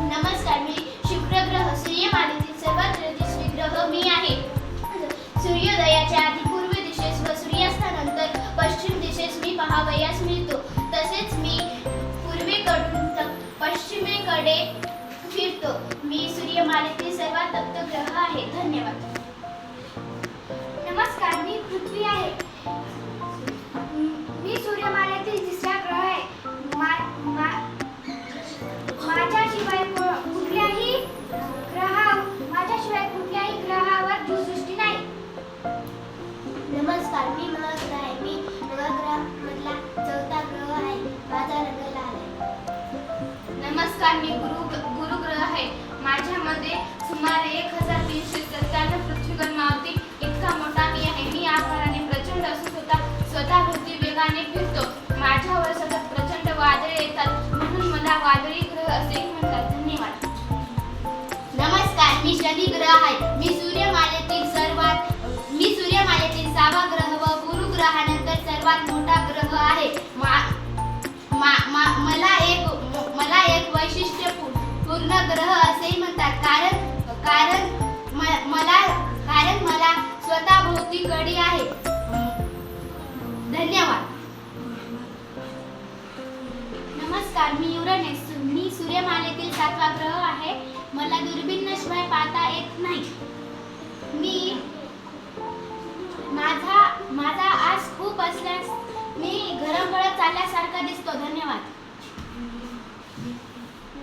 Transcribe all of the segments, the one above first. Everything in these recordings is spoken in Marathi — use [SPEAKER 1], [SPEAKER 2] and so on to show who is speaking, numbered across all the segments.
[SPEAKER 1] नमस्कार, मी शुक्र ग्रह सूर्यमालेतील सर्वात तेजस्वी ग्रह मी आहे. सूर्योदयाच्या आधी पूर्व दिशेस व सूर्यास्तानंतर पश्चिम दिशेस मी पाहावयास मिळतो. तसेच मी पूर्वेकडून पश्चिमेकडे फिरतो. मी सूर्यमालेतील सर्वात तप्त ग्रह आहे. धन्यवाद.
[SPEAKER 2] नमस्कार, मी पृथ्वी आहे. मी सूर्यमालेतील तिसरा ग्रह आहे. माझ्याशिवाय कुठल्याही ग्रहावर जीवसृष्टी नाही.
[SPEAKER 1] नमस्कार, मी महग्रह आहे. मी नवग्रहामधला चौथा ग्रह आहे. माझा रंग लाल आहे.
[SPEAKER 3] नमस्कार, मी गुरु ग्रह आहे. माझ्यामध्ये सुमारे 1397 पृथ्वीवर मावती इतका मोठा मी आहे. मी आकाराने प्रचंड असून स्वतःभोवती वेगाने फिरतो. माझ्यावर सतत प्रचंड वादळे येतात, म्हणून मला वादळी ग्रह असेही म्हणतात. धन्यवाद.
[SPEAKER 1] नमस्कार, मी शनी ग्रह आहे. मी सूर्यमालेतील 6वा ग्रह व गुरु ग्रहानंतर सर्वात मोठा ग्रह आहे. मला एक वैशिष्ट्यपूर्ण ग्रह असेही म्हणतात, कारण मला स्वतःभोवती कडी आहे. धन्यवाद.
[SPEAKER 2] नमस्कार, मी युरेनस. मी सूर्यमालेतील 7वा ग्रह आहे. मला दुर्बिणीशिवाय पाहता येत नाही. माझा आज खूप असल्यास मी घरंगळत चालल्यासारखा दिसतो. धन्यवाद.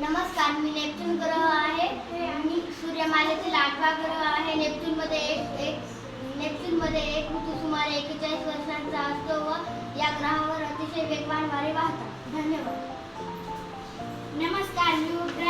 [SPEAKER 1] नमस्कार, मी नेपच्यून ग्रह आहे. मी सूर्यमालेतील 8वा ग्रह आहे. नेपच्यूनमध्ये एक ऋतू सुमारे 41 वर्षांचा असतो व या ग्रहावर अतिशय वेगवान वारे वाहतात. धन्यवाद.
[SPEAKER 2] नमस्कार, मी उग्र